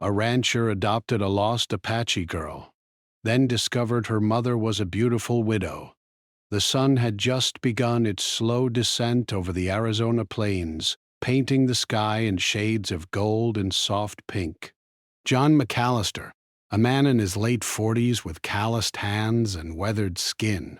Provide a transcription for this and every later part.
A rancher adopted a lost Apache girl, then discovered her mother was a beautiful widow. The sun had just begun its slow descent over the Arizona plains, painting the sky in shades of gold and soft pink. John McAllister, a man in his late 40s with calloused hands and weathered skin,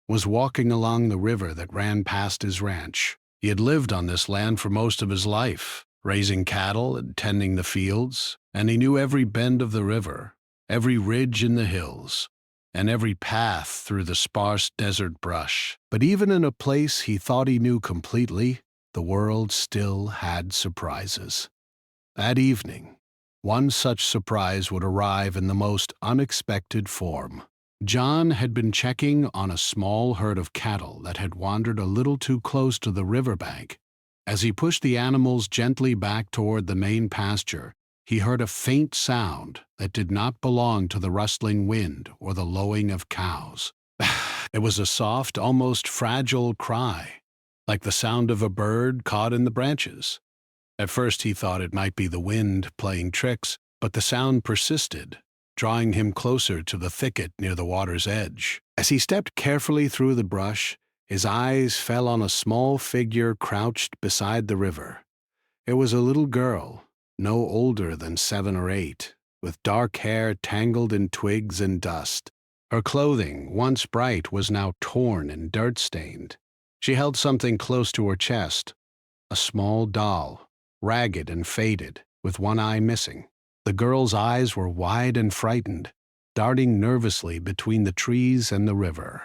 was walking along the river that ran past his ranch. He had lived on this land for most of his life, raising cattle and tending the fields, and he knew every bend of the river, every ridge in the hills, and every path through the sparse desert brush. But even in a place he thought he knew completely, the world still had surprises. That evening, one such surprise would arrive in the most unexpected form. John had been checking on a small herd of cattle that had wandered a little too close to the riverbank. As he pushed the animals gently back toward the main pasture, he heard a faint sound that did not belong to the rustling wind or the lowing of cows. It was a soft, almost fragile cry, like the sound of a bird caught in the branches. At first he thought it might be the wind playing tricks, but the sound persisted, drawing him closer to the thicket near the water's edge. As he stepped carefully through the brush, his eyes fell on a small figure crouched beside the river. It was a little girl, no older than 7 or 8, with dark hair tangled in twigs and dust. Her clothing, once bright, was now torn and dirt-stained. She held something close to her chest, a small doll, ragged and faded, with one eye missing. The girl's eyes were wide and frightened, darting nervously between the trees and the river.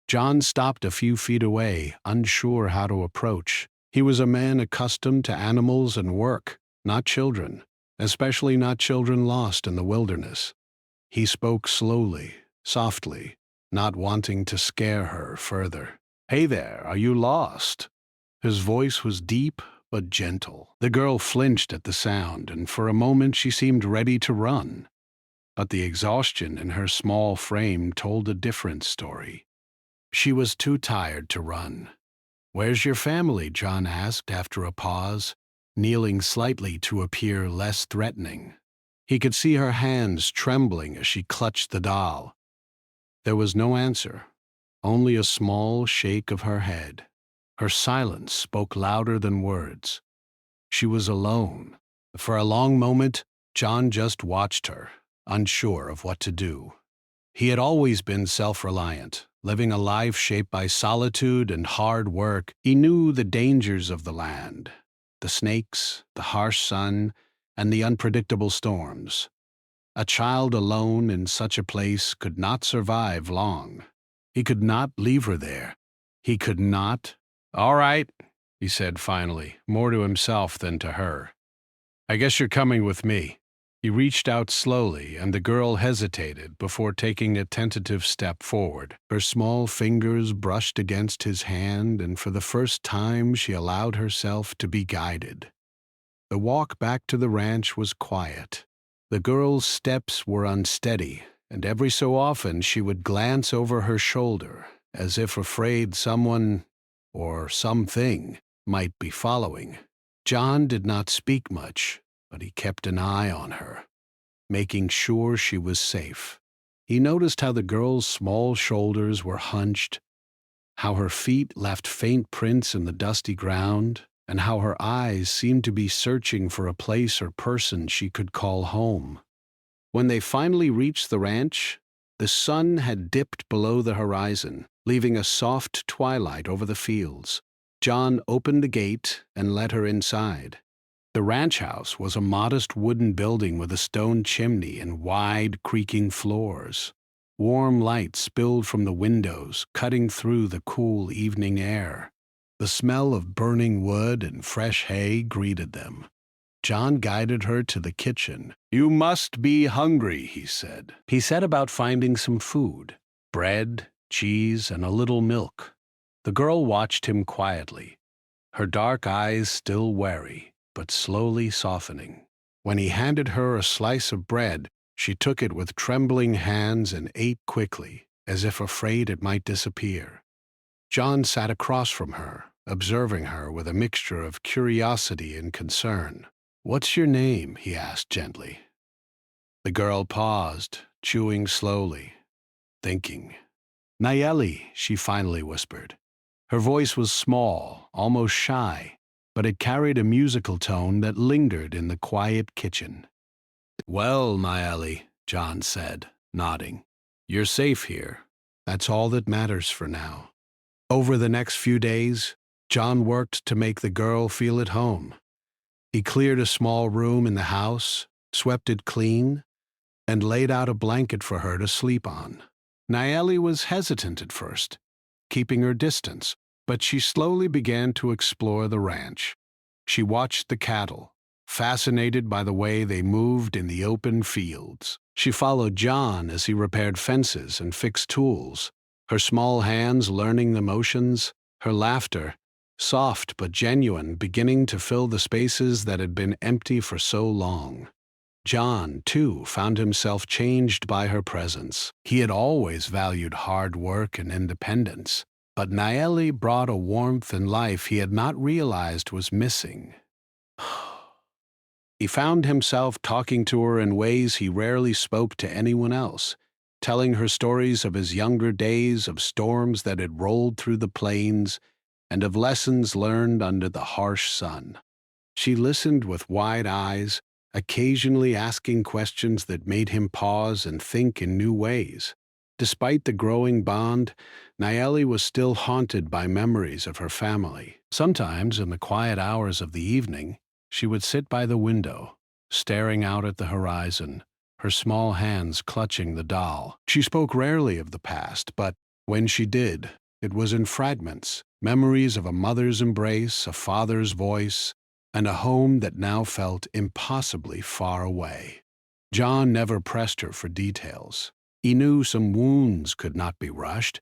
John stopped a few feet away, unsure how to approach. He was a man accustomed to animals and work, not children, especially not children lost in the wilderness. He spoke slowly, softly, not wanting to scare her further. "Hey there, are you lost?" His voice was deep but gentle. The girl flinched at the sound, and for a moment she seemed ready to run. But the exhaustion in her small frame told a different story. She was too tired to run. "Where's your family?" John asked after a pause, kneeling slightly to appear less threatening. He could see her hands trembling as she clutched the doll. There was no answer, only a small shake of her head. Her silence spoke louder than words. She was alone. For a long moment, John just watched her, unsure of what to do. He had always been self-reliant, living a life shaped by solitude and hard work. He knew the dangers of the land, the snakes, the harsh sun, and the unpredictable storms. A child alone in such a place could not survive long. He could not leave her there. He could not. "All right," he said finally, more to himself than to her. "I guess you're coming with me." He reached out slowly, and the girl hesitated before taking a tentative step forward. Her small fingers brushed against his hand, and for the first time she allowed herself to be guided. The walk back to the ranch was quiet. The girl's steps were unsteady, and every so often she would glance over her shoulder, as if afraid someone or something might be following. John did not speak much, but he kept an eye on her, making sure she was safe. He noticed how the girl's small shoulders were hunched, how her feet left faint prints in the dusty ground, and how her eyes seemed to be searching for a place or person she could call home. When they finally reached the ranch, the sun had dipped below the horizon, leaving a soft twilight over the fields. John opened the gate and led her inside. The ranch house was a modest wooden building with a stone chimney and wide, creaking floors. Warm light spilled from the windows, cutting through the cool evening air. The smell of burning wood and fresh hay greeted them. John guided her to the kitchen. "You must be hungry," he said. He set about finding some food: bread, cheese, and a little milk. The girl watched him quietly, her dark eyes still wary, but slowly softening. When he handed her a slice of bread, she took it with trembling hands and ate quickly, as if afraid it might disappear. John sat across from her, observing her with a mixture of curiosity and concern. "What's your name?" he asked gently. The girl paused, chewing slowly, thinking. "Nayeli," she finally whispered. Her voice was small, almost shy, but it carried a musical tone that lingered in the quiet kitchen. "Well, Nayeli," John said, nodding. "You're safe here. That's all that matters for now." Over the next few days, John worked to make the girl feel at home. He cleared a small room in the house, swept it clean, and laid out a blanket for her to sleep on. Nayeli was hesitant at first, keeping her distance, but she slowly began to explore the ranch. She watched the cattle, fascinated by the way they moved in the open fields. She followed John as he repaired fences and fixed tools, her small hands learning the motions, her laughter, soft but genuine, beginning to fill the spaces that had been empty for so long. John, too, found himself changed by her presence. He had always valued hard work and independence, but Nayeli brought a warmth and life he had not realized was missing. He found himself talking to her in ways he rarely spoke to anyone else, telling her stories of his younger days, of storms that had rolled through the plains, and of lessons learned under the harsh sun. She listened with wide eyes, occasionally asking questions that made him pause and think in new ways. Despite the growing bond, Nayeli was still haunted by memories of her family. Sometimes, in the quiet hours of the evening, she would sit by the window, staring out at the horizon, her small hands clutching the doll. She spoke rarely of the past, but when she did, it was in fragments, memories of a mother's embrace, a father's voice, and a home that now felt impossibly far away. John never pressed her for details. He knew some wounds could not be rushed,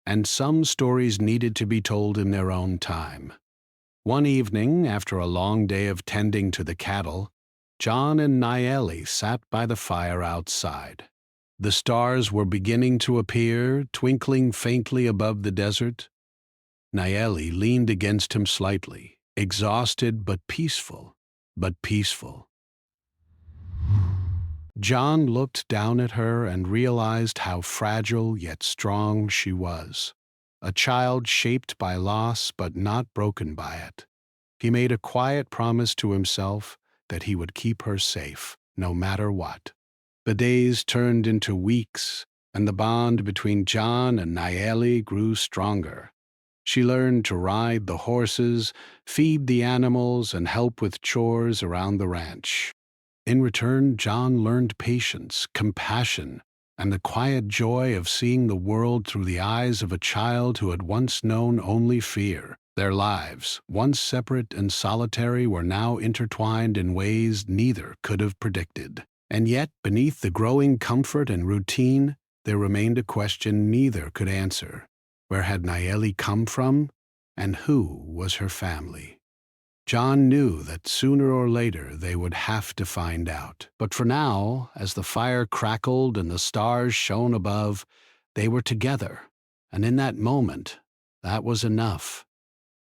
and some stories needed to be told in their own time. One evening, after a long day of tending to the cattle, John and Nayeli sat by the fire outside. The stars were beginning to appear, twinkling faintly above the desert. Nayeli leaned against him slightly, exhausted but peaceful, but peaceful. John looked down at her and realized how fragile yet strong she was. A child shaped by loss but not broken by it. He made a quiet promise to himself that he would keep her safe, no matter what. The days turned into weeks, and the bond between John and Nayeli grew stronger. She learned to ride the horses, feed the animals, and help with chores around the ranch. In return, John learned patience, compassion, and the quiet joy of seeing the world through the eyes of a child who had once known only fear. Their lives, once separate and solitary, were now intertwined in ways neither could have predicted. And yet, beneath the growing comfort and routine, there remained a question neither could answer. Where had Nayeli come from, and who was her family? John knew that sooner or later they would have to find out. But for now, as the fire crackled and the stars shone above, they were together, and in that moment, that was enough.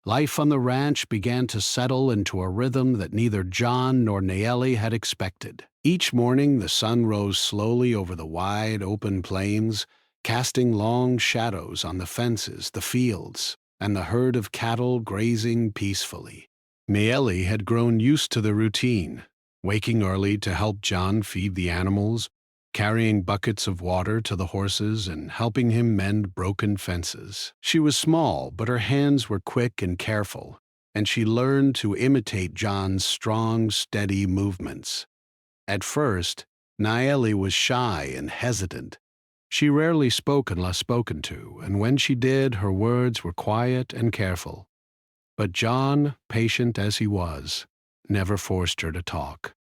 Life on the ranch began to settle into a rhythm that neither John nor Nayeli had expected. Each morning the sun rose slowly over the wide, open plains, casting long shadows on the fences, the fields, and the herd of cattle grazing peacefully. Nayeli had grown used to the routine, waking early to help John feed the animals, carrying buckets of water to the horses, and helping him mend broken fences. She was small, but her hands were quick and careful, and she learned to imitate John's strong, steady movements. At first, Nayeli was shy and hesitant. She rarely spoke unless spoken to, and when she did, her words were quiet and careful. But John, patient as he was, never forced her to talk.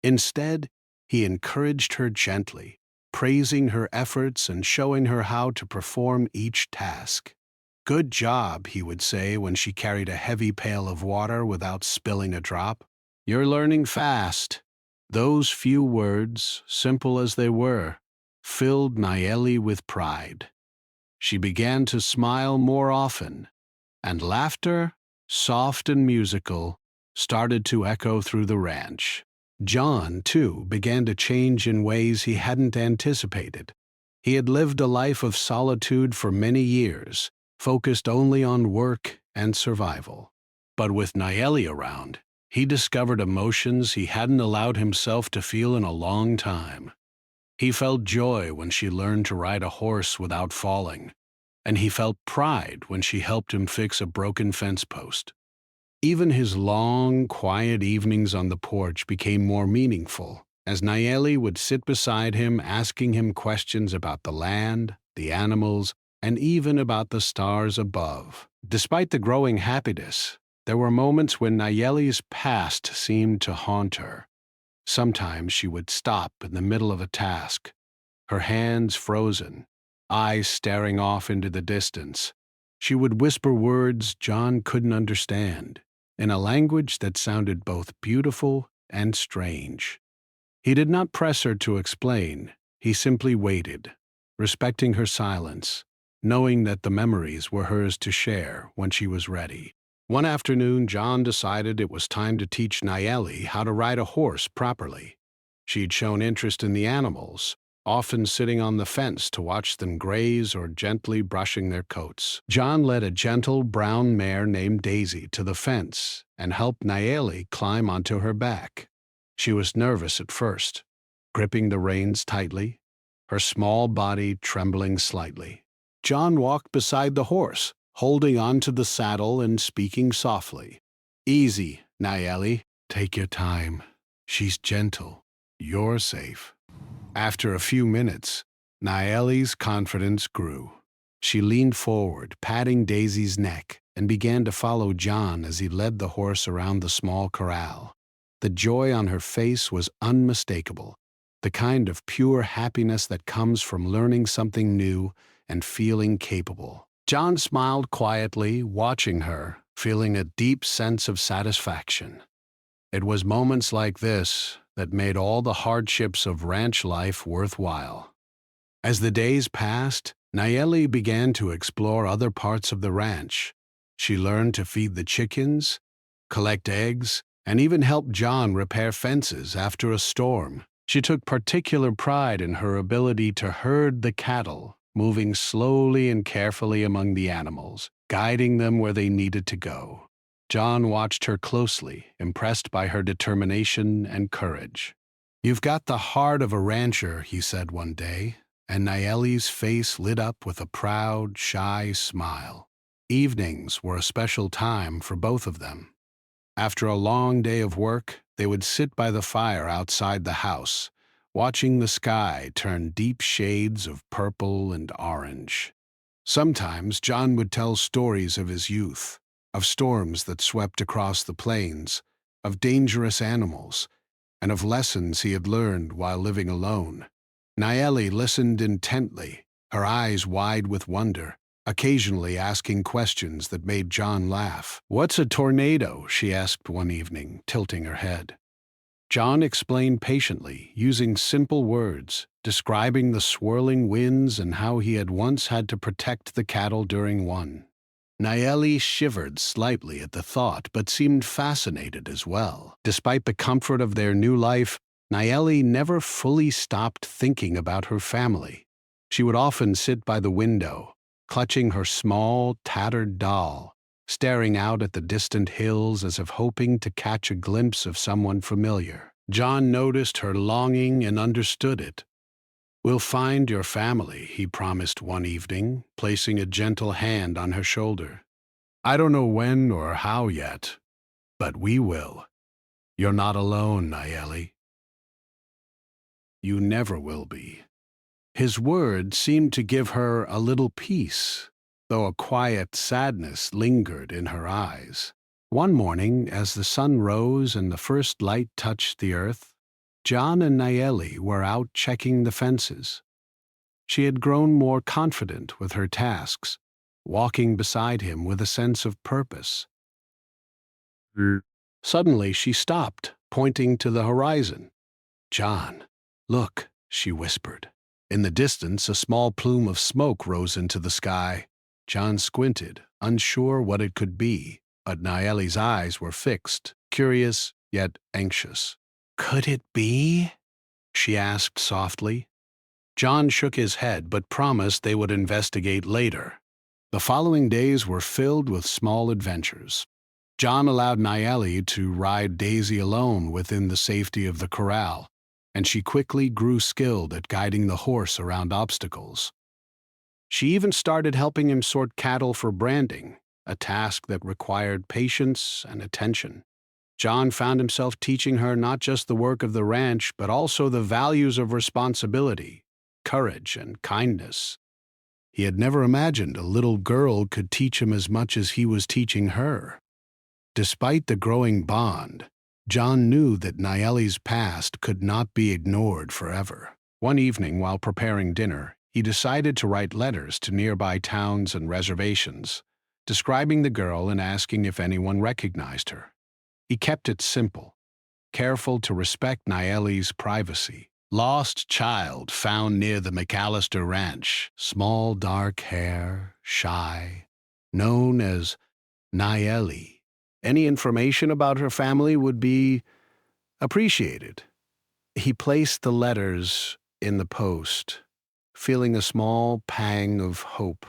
Instead, he encouraged her gently, praising her efforts and showing her how to perform each task. "Good job," he would say when she carried a heavy pail of water without spilling a drop. "You're learning fast." Those few words, simple as they were, filled Nayeli with pride. She began to smile more often, and laughter, soft and musical, started to echo through the ranch. John, too, began to change in ways he hadn't anticipated. He had lived a life of solitude for many years, focused only on work and survival. But with Nayeli around, he discovered emotions he hadn't allowed himself to feel in a long time. He felt joy when she learned to ride a horse without falling, and he felt pride when she helped him fix a broken fence post. Even his long, quiet evenings on the porch became more meaningful, as Nayeli would sit beside him asking him questions about the land, the animals, and even about the stars above. Despite the growing happiness, there were moments when Nayeli's past seemed to haunt her. Sometimes she would stop in the middle of a task, her hands frozen, eyes staring off into the distance. She would whisper words John couldn't understand, in a language that sounded both beautiful and strange. He did not press her to explain. He simply waited, respecting her silence, knowing that the memories were hers to share when she was ready. One afternoon, John decided it was time to teach Nayeli how to ride a horse properly. She'd shown interest in the animals, often sitting on the fence to watch them graze or gently brushing their coats. John led a gentle brown mare named Daisy to the fence and helped Nayeli climb onto her back. She was nervous at first, gripping the reins tightly, her small body trembling slightly. John walked beside the horse, holding onto the saddle and speaking softly. "Easy, Nayeli. Take your time. She's gentle. You're safe." After a few minutes, Nayeli's confidence grew. She leaned forward, patting Daisy's neck, and began to follow John as he led the horse around the small corral. The joy on her face was unmistakable, the kind of pure happiness that comes from learning something new and feeling capable. John smiled quietly, watching her, feeling a deep sense of satisfaction. It was moments like this that made all the hardships of ranch life worthwhile. As the days passed, Nayeli began to explore other parts of the ranch. She learned to feed the chickens, collect eggs, and even help John repair fences after a storm. She took particular pride in her ability to herd the cattle, moving slowly and carefully among the animals, guiding them where they needed to go. John watched her closely, impressed by her determination and courage. "You've got the heart of a rancher," he said one day, and Nayeli's face lit up with a proud, shy smile. Evenings were a special time for both of them. After a long day of work, they would sit by the fire outside the house, watching the sky turn deep shades of purple and orange. Sometimes John would tell stories of his youth, of storms that swept across the plains, of dangerous animals, and of lessons he had learned while living alone. Nayeli listened intently, her eyes wide with wonder, occasionally asking questions that made John laugh. "What's a tornado?" she asked one evening, tilting her head. John explained patiently, using simple words, describing the swirling winds and how he had once had to protect the cattle during one. Nayeli shivered slightly at the thought, but seemed fascinated as well. Despite the comfort of their new life, Nayeli never fully stopped thinking about her family. She would often sit by the window, clutching her small, tattered doll, staring out at the distant hills as if hoping to catch a glimpse of someone familiar. John noticed her longing and understood it. "We'll find your family," he promised one evening, placing a gentle hand on her shoulder. "I don't know when or how yet, but we will. You're not alone, Nayeli. You never will be." His words seemed to give her a little peace, though a quiet sadness lingered in her eyes. One morning, as the sun rose and the first light touched the earth, John and Nayeli were out checking the fences. She had grown more confident with her tasks, walking beside him with a sense of purpose. Suddenly she stopped, pointing to the horizon. "John, look," she whispered. In the distance, a small plume of smoke rose into the sky. John squinted, unsure what it could be, but Nayeli's eyes were fixed, curious yet anxious. "Could it be?" she asked softly. John shook his head but promised they would investigate later. The following days were filled with small adventures. John allowed Nayeli to ride Daisy alone within the safety of the corral, and she quickly grew skilled at guiding the horse around obstacles. She even started helping him sort cattle for branding, a task that required patience and attention. John found himself teaching her not just the work of the ranch, but also the values of responsibility, courage, and kindness. He had never imagined a little girl could teach him as much as he was teaching her. Despite the growing bond, John knew that Nayeli's past could not be ignored forever. One evening, while preparing dinner, he decided to write letters to nearby towns and reservations, describing the girl and asking if anyone recognized her. He kept it simple, careful to respect Nayeli's privacy. Lost child found near the McAllister Ranch, small dark hair, shy, known as Nayeli. Any information about her family would be appreciated. He placed the letters in the post, feeling a small pang of hope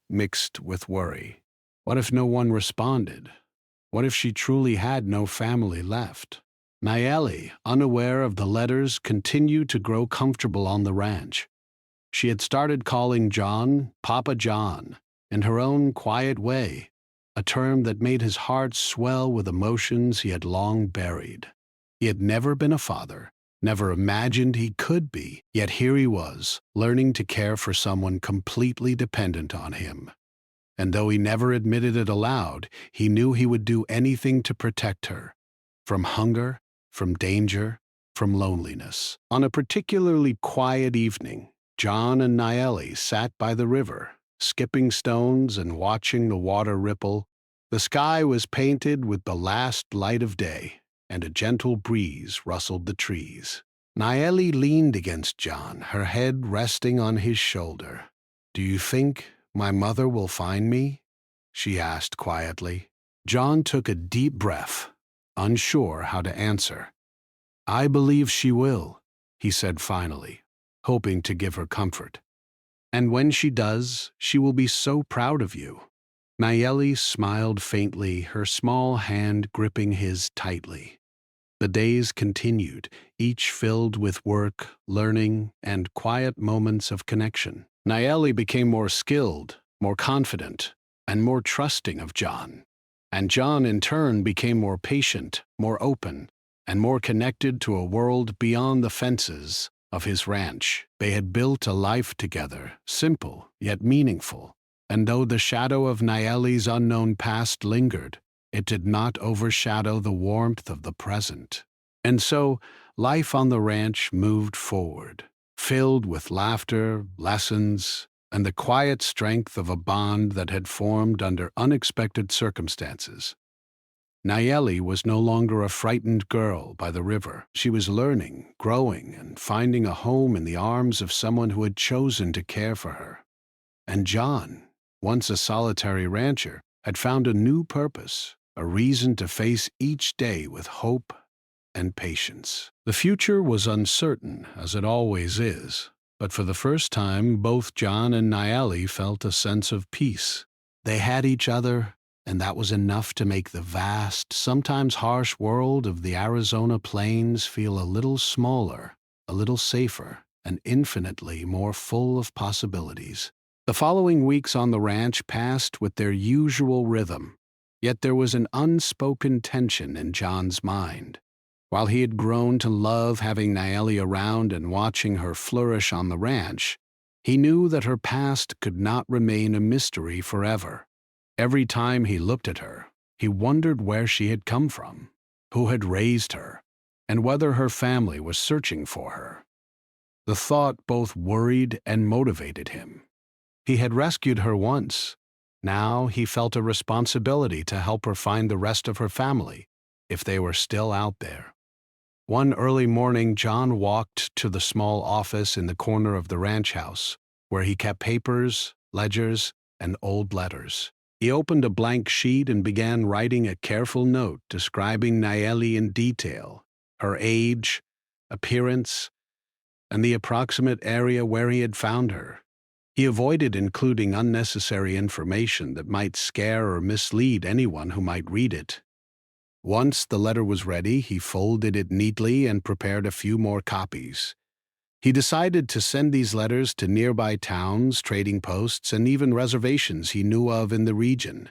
mixed with worry. What if no one responded? What if she truly had no family left? Nayeli, unaware of the letters, continued to grow comfortable on the ranch. She had started calling John Papa John in her own quiet way, a term that made his heart swell with emotions he had long buried. He had never been a father, never imagined he could be, yet here he was, learning to care for someone completely dependent on him. And though he never admitted it aloud, he knew he would do anything to protect her, from hunger, from danger, from loneliness. On a particularly quiet evening, John and Nayeli sat by the river, skipping stones and watching the water ripple. The sky was painted with the last light of day, and a gentle breeze rustled the trees. Nayeli leaned against John, her head resting on his shoulder. "Do you think my mother will find me?" she asked quietly. John took a deep breath, unsure how to answer. "I believe she will," he said finally, hoping to give her comfort. "And when she does, she will be so proud of you." Nayeli smiled faintly, her small hand gripping his tightly. The days continued, each filled with work, learning, and quiet moments of connection. Nayeli became more skilled, more confident, and more trusting of John. And John, in turn, became more patient, more open, and more connected to a world beyond the fences of his ranch. They had built a life together, simple yet meaningful. And though the shadow of Nayeli's unknown past lingered, it did not overshadow the warmth of the present. And so, life on the ranch moved forward, filled with laughter, lessons, and the quiet strength of a bond that had formed under unexpected circumstances. Nayeli was no longer a frightened girl by the river. She was learning, growing, and finding a home in the arms of someone who had chosen to care for her. And John, once a solitary rancher, had found a new purpose, a reason to face each day with hope and patience. The future was uncertain, as it always is, but for the first time, both John and Nayeli felt a sense of peace. They had each other, and that was enough to make the vast, sometimes harsh world of the Arizona plains feel a little smaller, a little safer, and infinitely more full of possibilities. The following weeks on the ranch passed with their usual rhythm, yet there was an unspoken tension in John's mind. While he had grown to love having Nayeli around and watching her flourish on the ranch, he knew that her past could not remain a mystery forever. Every time he looked at her, he wondered where she had come from, who had raised her, and whether her family was searching for her. The thought both worried and motivated him. He had rescued her once. Now he felt a responsibility to help her find the rest of her family, if they were still out there. One early morning, John walked to the small office in the corner of the ranch house, where he kept papers, ledgers, and old letters. He opened a blank sheet and began writing a careful note describing Nayeli in detail, her age, appearance, and the approximate area where he had found her. He avoided including unnecessary information that might scare or mislead anyone who might read it. Once the letter was ready, he folded it neatly and prepared a few more copies. He decided to send these letters to nearby towns, trading posts, and even reservations he knew of in the region.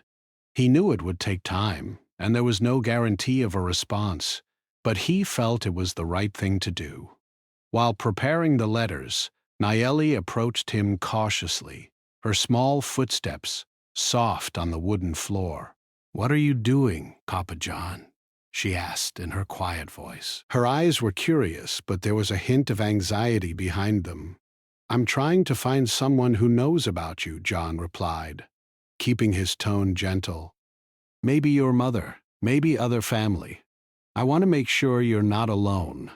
He knew it would take time, and there was no guarantee of a response, but he felt it was the right thing to do. While preparing the letters, Nayeli approached him cautiously, her small footsteps soft on the wooden floor. "What are you doing, Papa John?" she asked in her quiet voice. Her eyes were curious, but there was a hint of anxiety behind them. "I'm trying to find someone who knows about you," John replied, keeping his tone gentle. "Maybe your mother, maybe other family. I want to make sure you're not alone."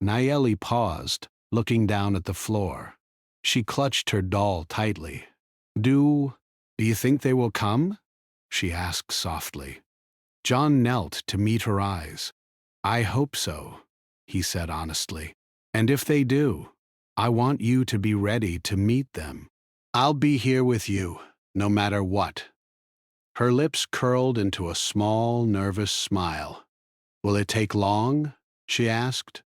Nayeli paused, looking down at the floor. She clutched her doll tightly. Do you think they will come?" she asked softly. John knelt to meet her eyes. "I hope so," he said honestly. "And if they do, I want you to be ready to meet them. I'll be here with you, no matter what." Her lips curled into a small, nervous smile. "Will it take long?" she asked.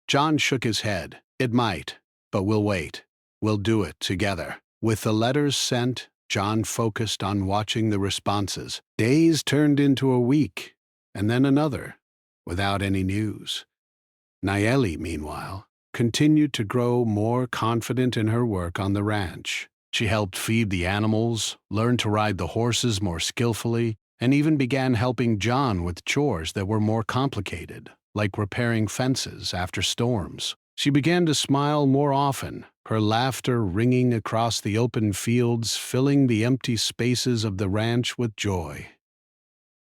John shook his head. "It might, but we'll wait. We'll do it together." With the letters sent, John focused on watching the responses. Days turned into a week, and then another, without any news. Nayeli, meanwhile, continued to grow more confident in her work on the ranch. She helped feed the animals, learned to ride the horses more skillfully, and even began helping John with chores that were more complicated, like repairing fences after storms. She began to smile more often, her laughter ringing across the open fields, filling the empty spaces of the ranch with joy.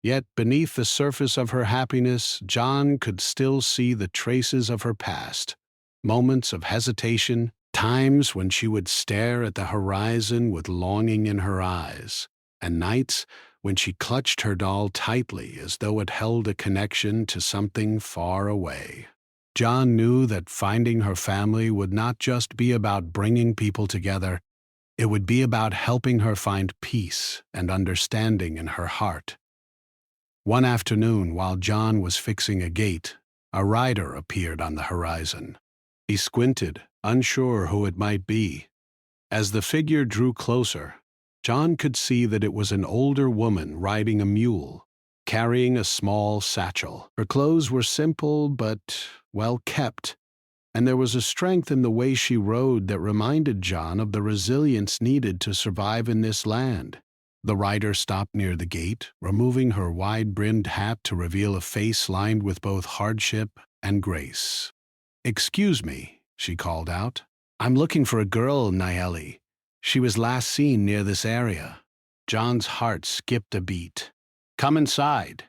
Yet beneath the surface of her happiness, John could still see the traces of her past. Moments of hesitation, times when she would stare at the horizon with longing in her eyes, and nights when she clutched her doll tightly as though it held a connection to something far away. John knew that finding her family would not just be about bringing people together, it would be about helping her find peace and understanding in her heart. One afternoon, while John was fixing a gate, a rider appeared on the horizon. He squinted, unsure who it might be. As the figure drew closer, John could see that it was an older woman riding a mule, carrying a small satchel. Her clothes were simple but well kept, and there was a strength in the way she rode that reminded John of the resilience needed to survive in this land. The rider stopped near the gate, removing her wide-brimmed hat to reveal a face lined with both hardship and grace. "Excuse me," she called out. "I'm looking for a girl, Nayeli. She was last seen near this area." John's heart skipped a beat. "Come inside,"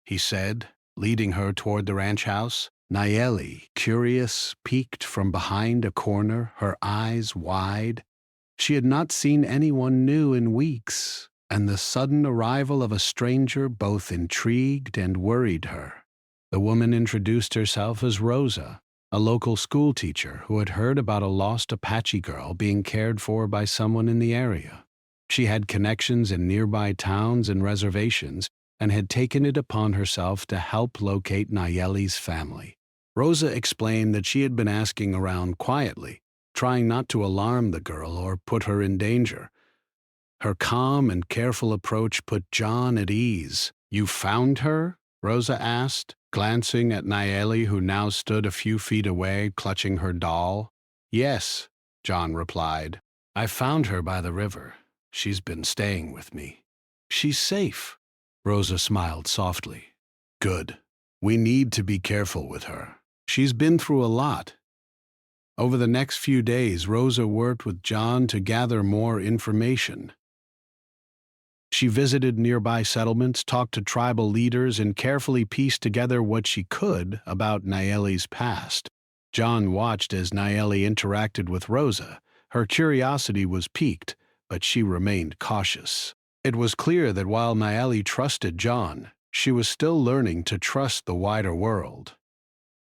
he said, leading her toward the ranch house. Nayeli, curious, peeked from behind a corner, her eyes wide. She had not seen anyone new in weeks, and the sudden arrival of a stranger both intrigued and worried her. The woman introduced herself as Rosa, a local school teacher who had heard about a lost Apache girl being cared for by someone in the area. She had connections in nearby towns and reservations, and had taken it upon herself to help locate Nayeli's family. Rosa explained that she had been asking around quietly, trying not to alarm the girl or put her in danger. Her calm and careful approach put John at ease. "You found her?" Rosa asked, glancing at Nayeli, who now stood a few feet away, clutching her doll. "Yes," John replied. "I found her by the river. She's been staying with me." "She's safe," Rosa smiled softly. "Good. We need to be careful with her. She's been through a lot." Over the next few days, Rosa worked with John to gather more information. She visited nearby settlements, talked to tribal leaders, and carefully pieced together what she could about Nayeli's past. John watched as Nayeli interacted with Rosa. Her curiosity was piqued, but she remained cautious. It was clear that while Naeli trusted John, she was still learning to trust the wider world.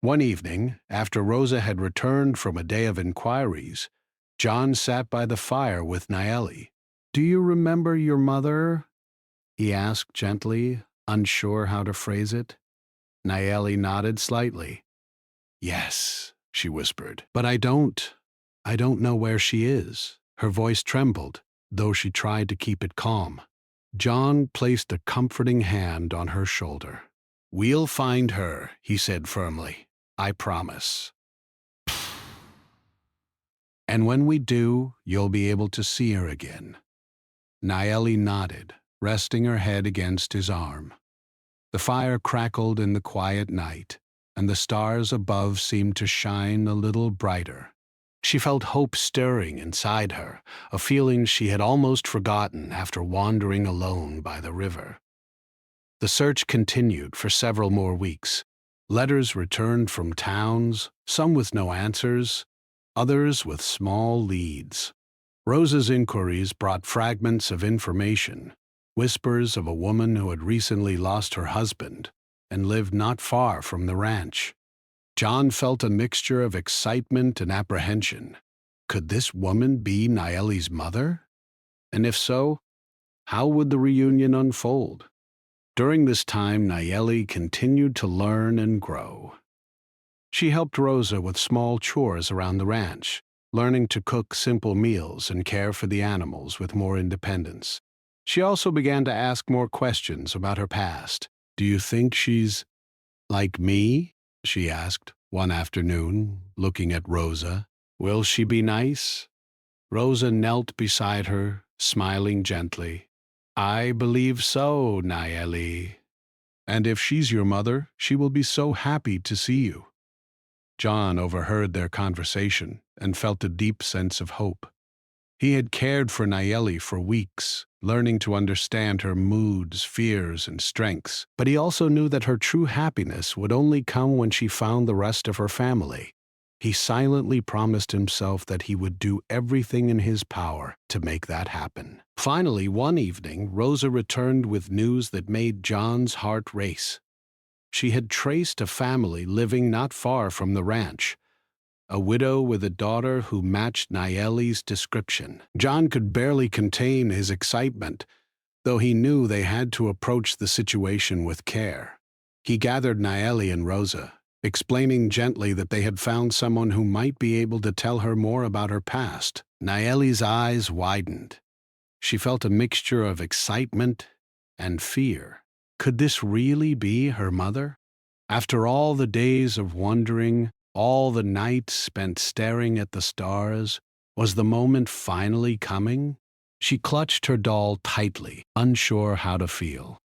One evening, after Rosa had returned from a day of inquiries, John sat by the fire with Naeli. "Do you remember your mother?" he asked gently, unsure how to phrase it. Naeli nodded slightly. "Yes," she whispered, "but I don't know where she is." Her voice trembled, though she tried to keep it calm. John placed a comforting hand on her shoulder. "We'll find her," he said firmly. "I promise. And when we do, you'll be able to see her again." Naeli nodded, resting her head against his arm. The fire crackled in the quiet night, and the stars above seemed to shine a little brighter. She felt hope stirring inside her, a feeling she had almost forgotten after wandering alone by the river. The search continued for several more weeks. Letters returned from towns, some with no answers, others with small leads. Rosa's inquiries brought fragments of information, whispers of a woman who had recently lost her husband and lived not far from the ranch. John felt a mixture of excitement and apprehension. Could this woman be Naeli's mother? And if so, how would the reunion unfold? During this time, Naeli continued to learn and grow. She helped Rosa with small chores around the ranch, learning to cook simple meals and care for the animals with more independence. She also began to ask more questions about her past. "Do you think she's like me?" she asked one afternoon, looking at Rosa. "Will she be nice?" Rosa knelt beside her, smiling gently. "I believe so, Naeli. And if she's your mother, she will be so happy to see you." John overheard their conversation and felt a deep sense of hope. He had cared for Naeli for weeks, learning to understand her moods, fears, and strengths, but he also knew that her true happiness would only come when she found the rest of her family. He silently promised himself that he would do everything in his power to make that happen. Finally, one evening, Rosa returned with news that made John's heart race. She had traced a family living not far from the ranch, a widow with a daughter who matched Naeli's description. John could barely contain his excitement, though he knew they had to approach the situation with care. He gathered Naeli and Rosa, explaining gently that they had found someone who might be able to tell her more about her past. Naeli's eyes widened. She felt a mixture of excitement and fear. Could this really be her mother? After all the days of wondering, all the nights spent staring at the stars, was the moment finally coming? She clutched her doll tightly, unsure how to feel.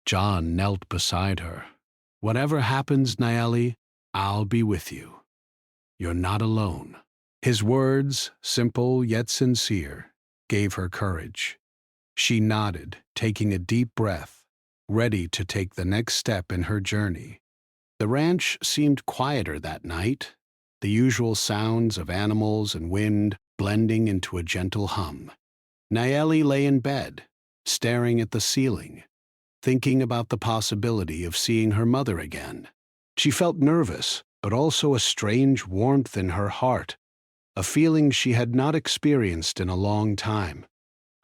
John knelt beside her. "Whatever happens, Naeli, I'll be with you. You're not alone." His words, simple yet sincere, gave her courage. She nodded, taking a deep breath, ready to take the next step in her journey. The ranch seemed quieter that night, the usual sounds of animals and wind blending into a gentle hum. Naeli lay in bed, staring at the ceiling, thinking about the possibility of seeing her mother again. She felt nervous, but also a strange warmth in her heart, a feeling she had not experienced in a long time.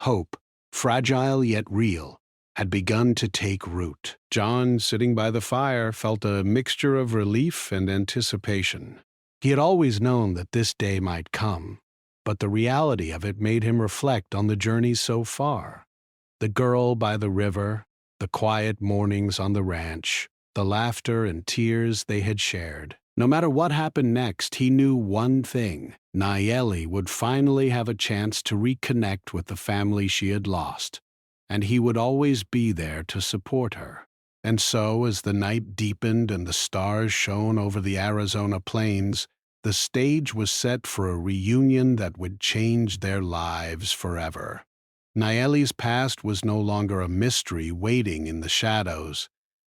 Hope, fragile yet real, had begun to take root. John, sitting by the fire, felt a mixture of relief and anticipation. He had always known that this day might come, but the reality of it made him reflect on the journey so far. The girl by the river, the quiet mornings on the ranch, the laughter and tears they had shared. No matter what happened next, he knew one thing: Naeli would finally have a chance to reconnect with the family she had lost, and he would always be there to support her. And so, as the night deepened and the stars shone over the Arizona plains, the stage was set for a reunion that would change their lives forever. Naeli's past was no longer a mystery waiting in the shadows.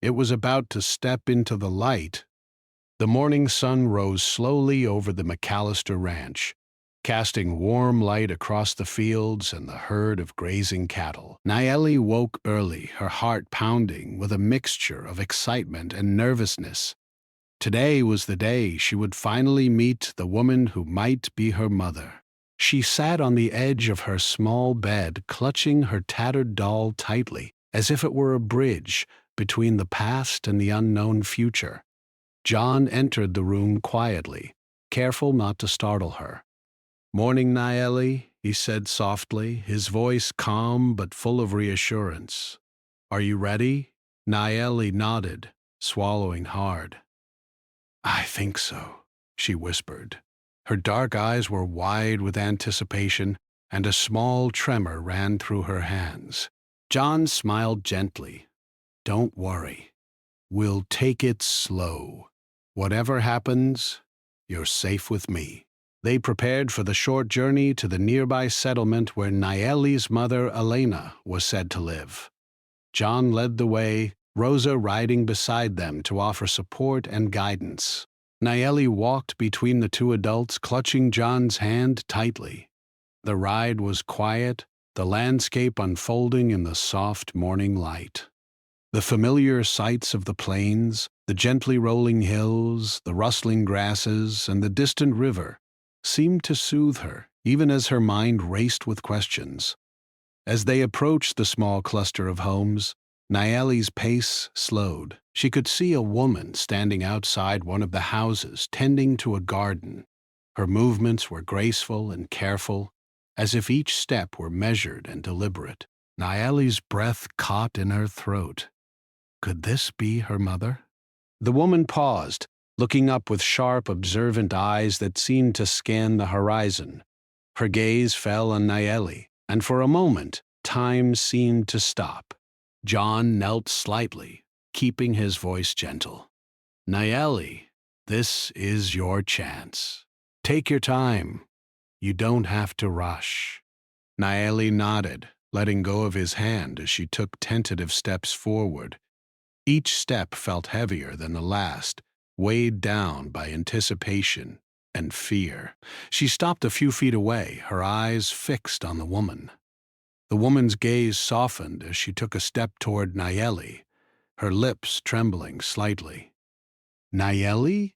It was about to step into the light. The morning sun rose slowly over the McAllister Ranch, casting warm light across the fields and the herd of grazing cattle. Nayeli woke early, her heart pounding with a mixture of excitement and nervousness. Today was the day she would finally meet the woman who might be her mother. She sat on the edge of her small bed, clutching her tattered doll tightly, as if it were a bridge between the past and the unknown future. John entered the room quietly, careful not to startle her. "Morning, Nayeli," he said softly, his voice calm but full of reassurance. "Are you ready?" Nayeli nodded, swallowing hard. "I think so," she whispered. Her dark eyes were wide with anticipation, and a small tremor ran through her hands. John smiled gently. "Don't worry. We'll take it slow. Whatever happens, you're safe with me." They prepared for the short journey to the nearby settlement where Nayeli's mother, Elena, was said to live. John led the way, Rosa riding beside them to offer support and guidance. Nayeli walked between the two adults, clutching John's hand tightly. The ride was quiet, the landscape unfolding in the soft morning light. The familiar sights of the plains, the gently rolling hills, the rustling grasses, and the distant river seemed to soothe her, even as her mind raced with questions. As they approached the small cluster of homes, Nayeli's pace slowed. She could see a woman standing outside one of the houses, tending to a garden. Her movements were graceful and careful, as if each step were measured and deliberate. Nayeli's breath caught in her throat. Could this be her mother? The woman paused, looking up with sharp, observant eyes that seemed to scan the horizon. Her gaze fell on Nayeli, and for a moment, time seemed to stop. John knelt slightly, keeping his voice gentle. "Nayeli, this is your chance. Take your time. You don't have to rush." Nayeli nodded, letting go of his hand as she took tentative steps forward. Each step felt heavier than the last, weighed down by anticipation and fear. She stopped a few feet away, her eyes fixed on the woman. The woman's gaze softened as she took a step toward Nayeli, her lips trembling slightly. "Nayeli?"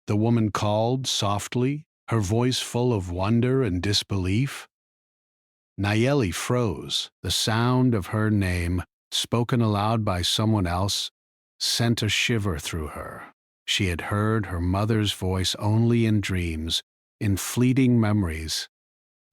the woman called softly, her voice full of wonder and disbelief. Nayeli froze. The sound of her name, spoken aloud by someone else, sent a shiver through her. She had heard her mother's voice only in dreams, in fleeting memories,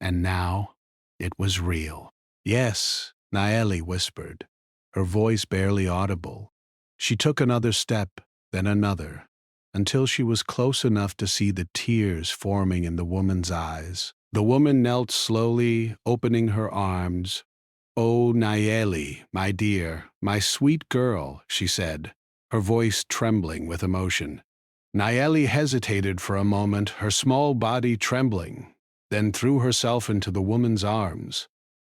and now it was real. "Yes," Nayeli whispered, her voice barely audible. She took another step, then another, until she was close enough to see the tears forming in the woman's eyes. The woman knelt slowly, opening her arms. "Oh, Nayeli, my dear, my sweet girl," she said, her voice trembling with emotion. Nayeli hesitated for a moment, her small body trembling, then threw herself into the woman's arms.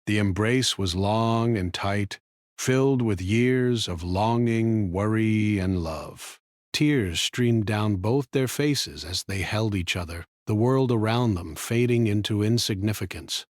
The embrace was long and tight, filled with years of longing, worry, and love. Tears streamed down both their faces as they held each other, the world around them fading into insignificance.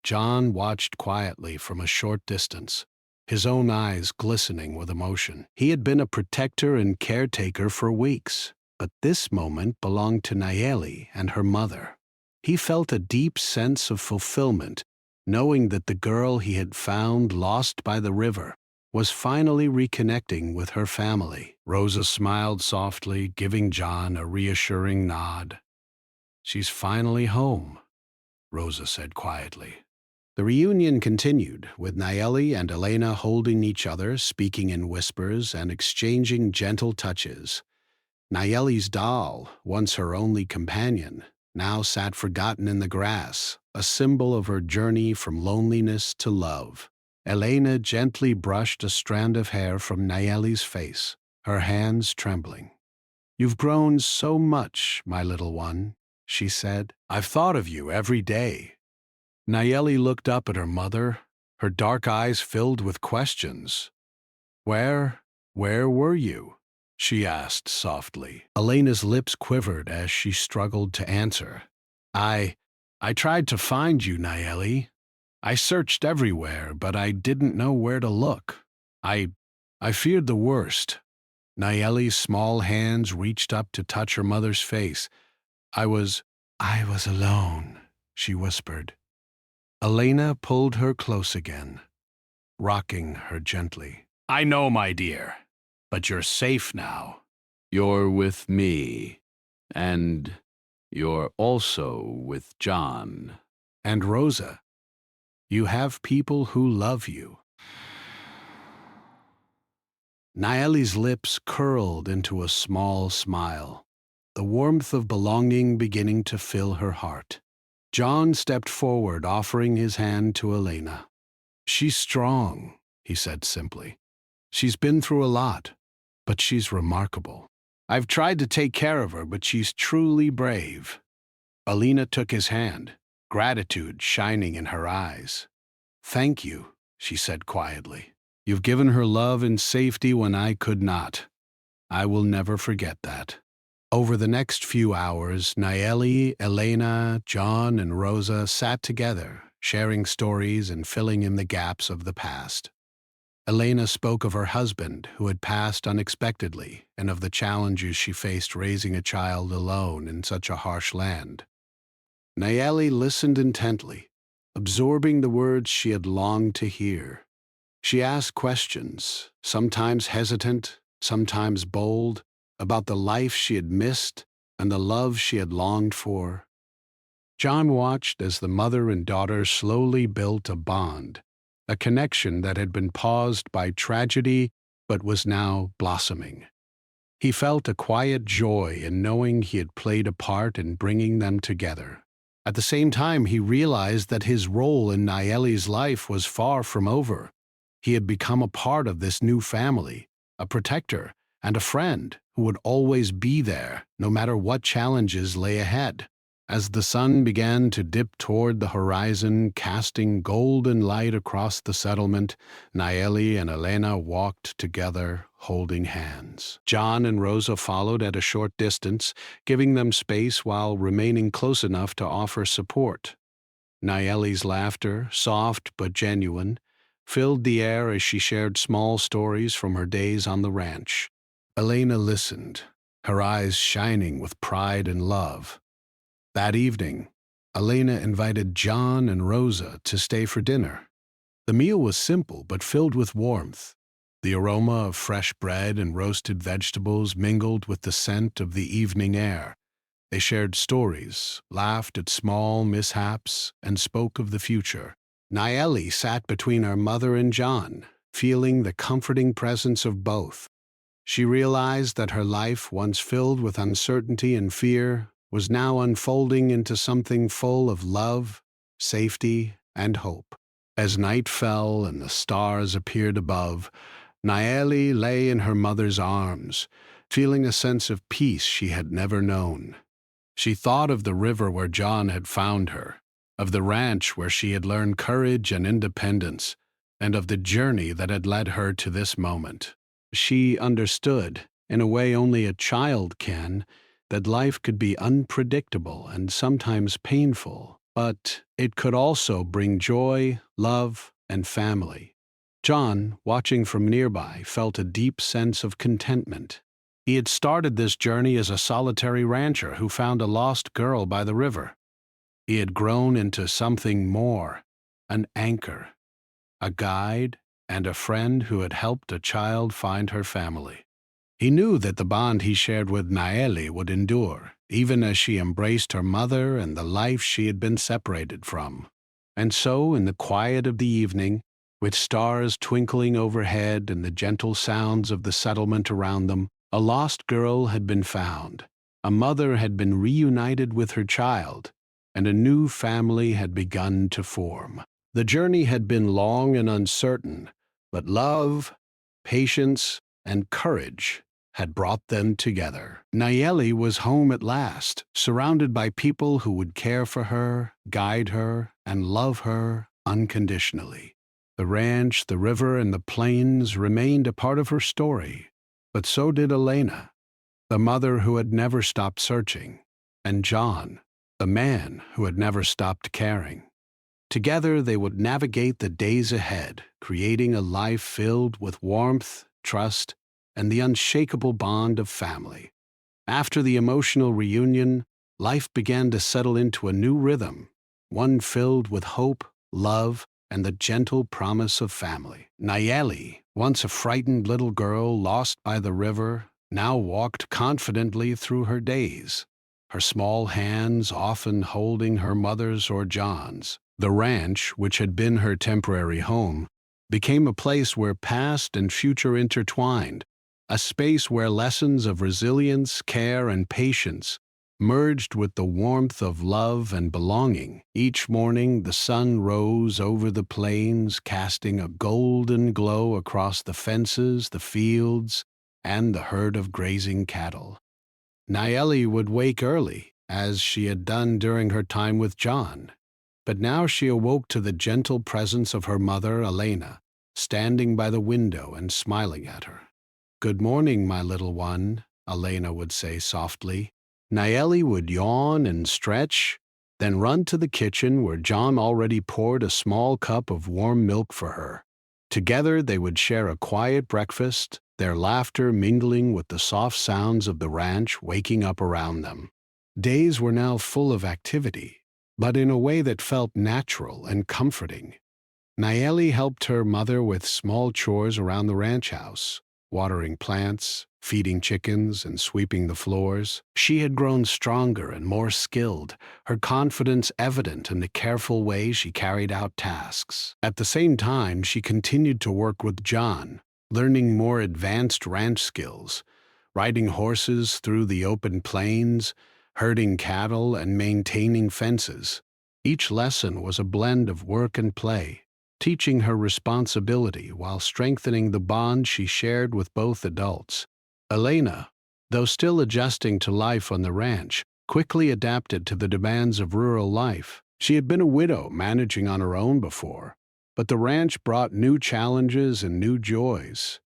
John watched quietly from a short distance, his own eyes glistening with emotion. He had been a protector and caretaker for weeks, but this moment belonged to Nayeli and her mother. He felt a deep sense of fulfillment, knowing that the girl he had found lost by the river was finally reconnecting with her family. Rosa smiled softly, giving John a reassuring nod. "She's finally home," Rosa said quietly. The reunion continued, with Nayeli and Elena holding each other, speaking in whispers and exchanging gentle touches. Nayeli's doll, once her only companion, now sat forgotten in the grass, a symbol of her journey from loneliness to love. Elena gently brushed a strand of hair from Nayeli's face, her hands trembling. "You've grown so much, my little one," she said. "I've thought of you every day." Nayeli looked up at her mother, her dark eyes filled with questions. Where were you?" she asked softly. Elena's lips quivered as she struggled to answer. I I tried to find you, Nayeli. I searched everywhere, but I didn't know where to look. I, I feared the worst. Nayeli's small hands reached up to touch her mother's face. I was alone, she whispered. Elena pulled her close again, rocking her gently. I know, my dear, but you're safe now. You're with me, and you're also with John. And Rosa, you have people who love you. Nayeli's lips curled into a small smile, the warmth of belonging beginning to fill her heart. John stepped forward, offering his hand to Elena. She's strong, he said simply. She's been through a lot, but she's remarkable. I've tried to take care of her, but she's truly brave. Elena took his hand, gratitude shining in her eyes. Thank you, she said quietly. You've given her love and safety when I could not. I will never forget that. Over the next few hours, Nayeli, Elena, John, and Rosa sat together, sharing stories and filling in the gaps of the past. Elena spoke of her husband, who had passed unexpectedly, and of the challenges she faced raising a child alone in such a harsh land. Nayeli listened intently, absorbing the words she had longed to hear. She asked questions, sometimes hesitant, sometimes bold, about the life she had missed and the love she had longed for. John watched as the mother and daughter slowly built a bond, a connection that had been paused by tragedy but was now blossoming. He felt a quiet joy in knowing he had played a part in bringing them together. At the same time, he realized that his role in Nayeli's life was far from over. He had become a part of this new family, a protector, and a friend who would always be there, no matter what challenges lay ahead. As the sun began to dip toward the horizon, casting golden light across the settlement, Nayeli and Elena walked together, holding hands. John and Rosa followed at a short distance, giving them space while remaining close enough to offer support. Nayeli's laughter, soft but genuine, filled the air as she shared small stories from her days on the ranch. Elena listened, her eyes shining with pride and love. That evening, Elena invited John and Rosa to stay for dinner. The meal was simple but filled with warmth. The aroma of fresh bread and roasted vegetables mingled with the scent of the evening air. They shared stories, laughed at small mishaps, and spoke of the future. Nayeli sat between her mother and John, feeling the comforting presence of both. She realized that her life, once filled with uncertainty and fear, was now unfolding into something full of love, safety, and hope. As night fell and the stars appeared above, Nayeli lay in her mother's arms, feeling a sense of peace she had never known. She thought of the river where John had found her, of the ranch where she had learned courage and independence, and of the journey that had led her to this moment. She understood, in a way only a child can, that life could be unpredictable and sometimes painful, but it could also bring joy, love, and family. John, watching from nearby, felt a deep sense of contentment. He had started this journey as a solitary rancher who found a lost girl by the river. He had grown into something more, an anchor, a guide, and a friend who had helped a child find her family. He knew that the bond he shared with Nayeli would endure, even as she embraced her mother and the life she had been separated from. And so, in the quiet of the evening, with stars twinkling overhead and the gentle sounds of the settlement around them, a lost girl had been found, a mother had been reunited with her child, and a new family had begun to form. The journey had been long and uncertain, but love, patience, and courage had brought them together. Nayeli was home at last, surrounded by people who would care for her, guide her, and love her unconditionally. The ranch, the river, and the plains remained a part of her story, but so did Elena, the mother who had never stopped searching, and John, the man who had never stopped caring. Together they would navigate the days ahead, creating a life filled with warmth, trust, and the unshakable bond of family. After the emotional reunion, life began to settle into a new rhythm, one filled with hope, love, and the gentle promise of family. Nayeli, once a frightened little girl lost by the river, now walked confidently through her days, her small hands often holding her mother's or John's. The ranch, which had been her temporary home, became a place where past and future intertwined, a space where lessons of resilience, care, and patience merged with the warmth of love and belonging. Each morning the sun rose over the plains, casting a golden glow across the fences, the fields, and the herd of grazing cattle. Nayeli would wake early, as she had done during her time with John, but now she awoke to the gentle presence of her mother, Elena, standing by the window and smiling at her. "Good morning, my little one," Elena would say softly. Nayeli would yawn and stretch, then run to the kitchen where John already poured a small cup of warm milk for her. Together they would share a quiet breakfast, their laughter mingling with the soft sounds of the ranch waking up around them. Days were now full of activity, but in a way that felt natural and comforting. Nayeli helped her mother with small chores around the ranch house, watering plants, feeding chickens, and sweeping the floors. She had grown stronger and more skilled, her confidence evident in the careful way she carried out tasks. At the same time, she continued to work with John, learning more advanced ranch skills, riding horses through the open plains, herding cattle, and maintaining fences. Each lesson was a blend of work and play, teaching her responsibility while strengthening the bond she shared with both adults. Elena, though still adjusting to life on the ranch, quickly adapted to the demands of rural life. She had been a widow managing on her own before, but the ranch brought new challenges and new joys.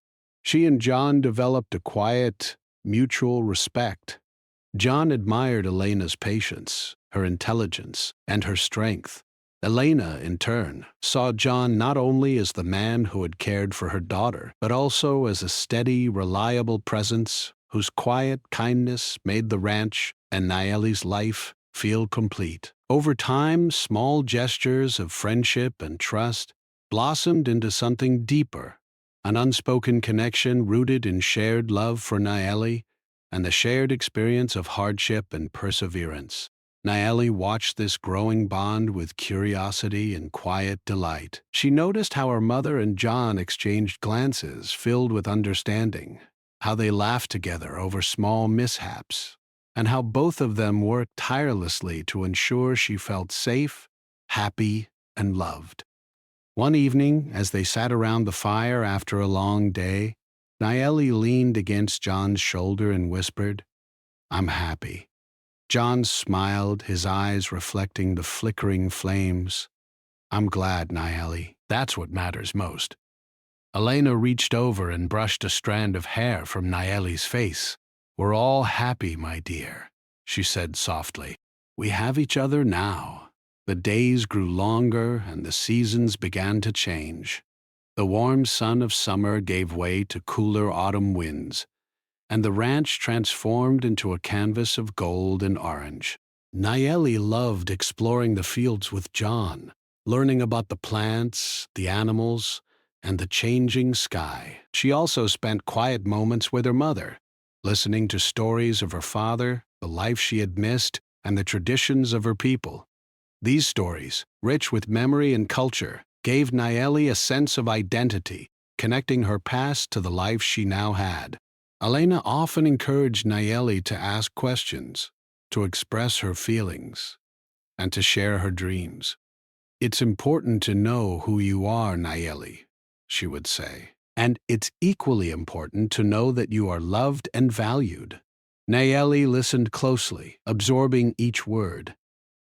She and John developed a quiet, mutual respect. John admired Elena's patience, her intelligence, and her strength. Elena, in turn, saw John not only as the man who had cared for her daughter, but also as a steady, reliable presence whose quiet kindness made the ranch and Nayeli's life feel complete. Over time, small gestures of friendship and trust blossomed into something deeper, an unspoken connection rooted in shared love for Nayeli and the shared experience of hardship and perseverance. Nayeli watched this growing bond with curiosity and quiet delight. She noticed how her mother and John exchanged glances filled with understanding, how they laughed together over small mishaps, and how both of them worked tirelessly to ensure she felt safe, happy, and loved. One evening, as they sat around the fire after a long day, Nayeli leaned against John's shoulder and whispered, "I'm happy." John smiled, his eyes reflecting the flickering flames. "I'm glad, Nayeli. That's what matters most." Elena reached over and brushed a strand of hair from Nayeli's face. "We're all happy, my dear," she said softly. "We have each other now." The days grew longer and the seasons began to change. The warm sun of summer gave way to cooler autumn winds, and the ranch transformed into a canvas of gold and orange. Nayeli loved exploring the fields with John, learning about the plants, the animals, and the changing sky. She also spent quiet moments with her mother, listening to stories of her father, the life she had missed, and the traditions of her people. These stories, rich with memory and culture, gave Nayeli a sense of identity, connecting her past to the life she now had. Elena often encouraged Nayeli to ask questions, to express her feelings, and to share her dreams. "It's important to know who you are, Nayeli," she would say. "And it's equally important to know that you are loved and valued." Nayeli listened closely, absorbing each word.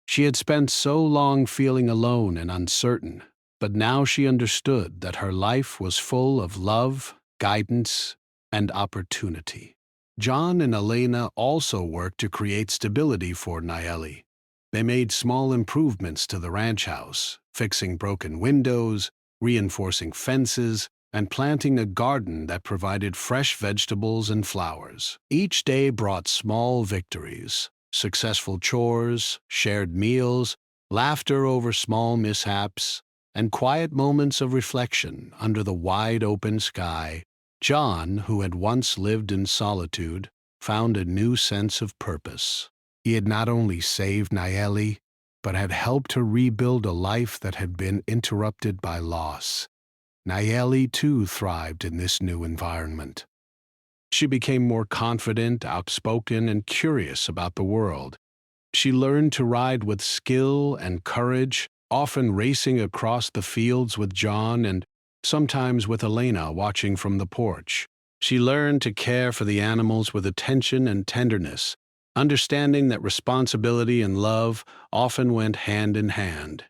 She had spent so long feeling alone and uncertain, but now she understood that her life was full of love, guidance, and opportunity. John and Elena also worked to create stability for Nayeli. They made small improvements to the ranch house, fixing broken windows, reinforcing fences, and planting a garden that provided fresh vegetables and flowers. Each day brought small victories, successful chores, shared meals, laughter over small mishaps, and quiet moments of reflection under the wide open sky. John, who had once lived in solitude, found a new sense of purpose. He had not only saved Nayeli, but had helped her rebuild a life that had been interrupted by loss. Nayeli, too, thrived in this new environment. She became more confident, outspoken, and curious about the world. She learned to ride with skill and courage, often racing across the fields with John and sometimes with Elena watching from the porch. She learned to care for the animals with attention and tenderness, understanding that responsibility and love often went hand in hand.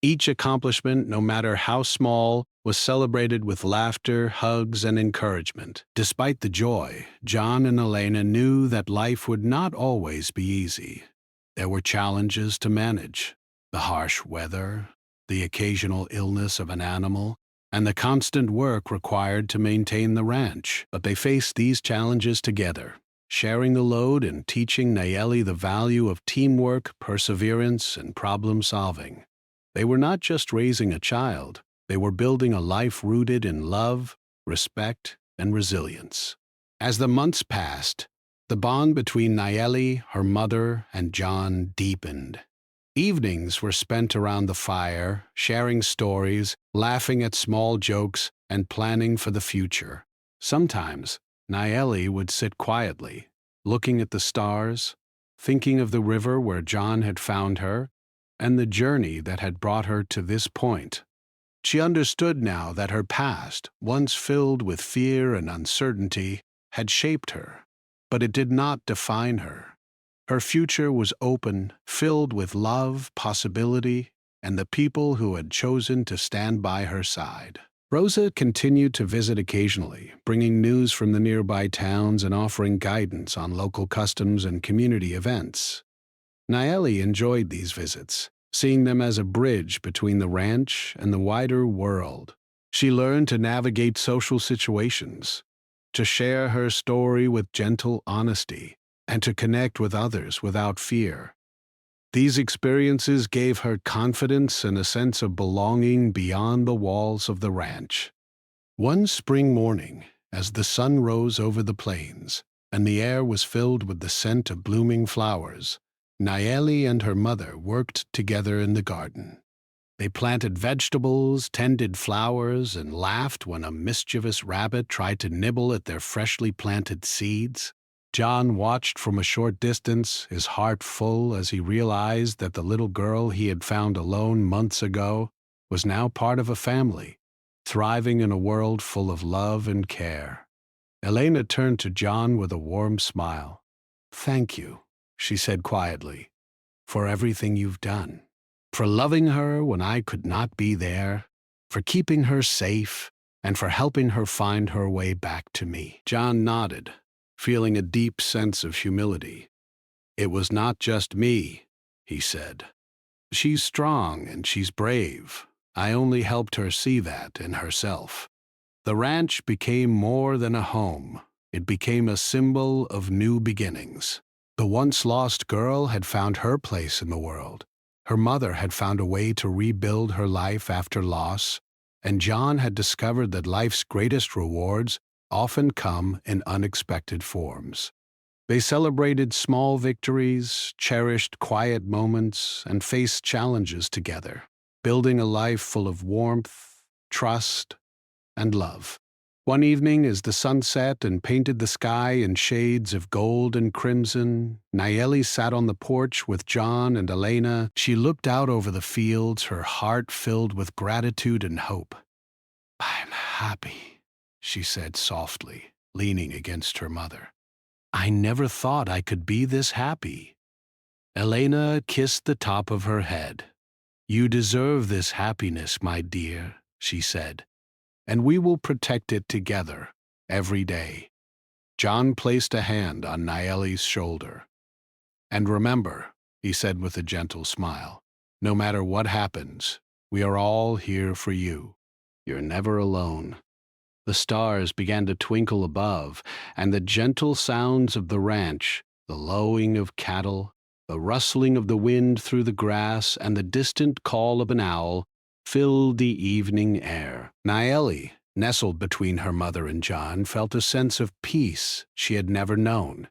Each accomplishment, no matter how small, was celebrated with laughter, hugs, and encouragement. Despite the joy, John and Elena knew that life would not always be easy. There were challenges to manage: the harsh weather, the occasional illness of an animal, and the constant work required to maintain the ranch. But they faced these challenges together, sharing the load and teaching Nayeli the value of teamwork, perseverance, and problem-solving. They were not just raising a child, they were building a life rooted in love, respect, and resilience. As the months passed, the bond between Nayeli, her mother, and John deepened. Evenings were spent around the fire, sharing stories, laughing at small jokes, and planning for the future. Sometimes, Nayeli would sit quietly, looking at the stars, thinking of the river where John had found her, and the journey that had brought her to this point. She understood now that her past, once filled with fear and uncertainty, had shaped her, but it did not define her. Her future was open, filled with love, possibility, and the people who had chosen to stand by her side. Rosa continued to visit occasionally, bringing news from the nearby towns and offering guidance on local customs and community events. Nayeli enjoyed these visits, seeing them as a bridge between the ranch and the wider world. She learned to navigate social situations, to share her story with gentle honesty, and to connect with others without fear. These experiences gave her confidence and a sense of belonging beyond the walls of the ranch. One spring morning, as the sun rose over the plains, and the air was filled with the scent of blooming flowers, Nayeli and her mother worked together in the garden. They planted vegetables, tended flowers, and laughed when a mischievous rabbit tried to nibble at their freshly planted seeds. John watched from a short distance, his heart full as he realized that the little girl he had found alone months ago was now part of a family, thriving in a world full of love and care. Elena turned to John with a warm smile. "Thank you," she said quietly, "for everything you've done. For loving her when I could not be there, for keeping her safe, and for helping her find her way back to me." John nodded, feeling a deep sense of humility. "It was not just me," he said. "She's strong and she's brave. I only helped her see that in herself." The ranch became more than a home. It became a symbol of new beginnings. The once lost girl had found her place in the world. Her mother had found a way to rebuild her life after loss, and John had discovered that life's greatest rewards often come in unexpected forms. They celebrated small victories, cherished quiet moments, and faced challenges together, building a life full of warmth, trust, and love. One evening, as the sun set and painted the sky in shades of gold and crimson, Nayeli sat on the porch with John and Elena. She looked out over the fields, her heart filled with gratitude and hope. "I'm happy," she said softly, leaning against her mother. "I never thought I could be this happy." Elena kissed the top of her head. "You deserve this happiness, my dear," she said, "and we will protect it together every day." John placed a hand on Nayeli's shoulder. "And remember, he said with a gentle smile. "No matter what happens, we are all here for you. You're never alone." The stars began to twinkle above, and the gentle sounds of the ranch, the lowing of cattle, the rustling of the wind through the grass, and the distant call of an owl filled the evening air. Naeli, nestled between her mother and John, felt a sense of peace she had never known.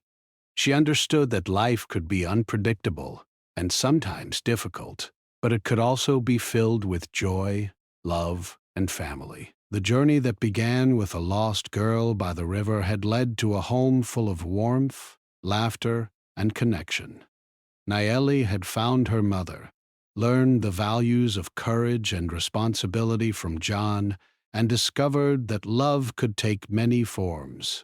She understood that life could be unpredictable and sometimes difficult, but it could also be filled with joy, love, and family. The journey that began with a lost girl by the river had led to a home full of warmth, laughter, and connection. Naeli had found her mother, learned the values of courage and responsibility from John, and discovered that love could take many forms.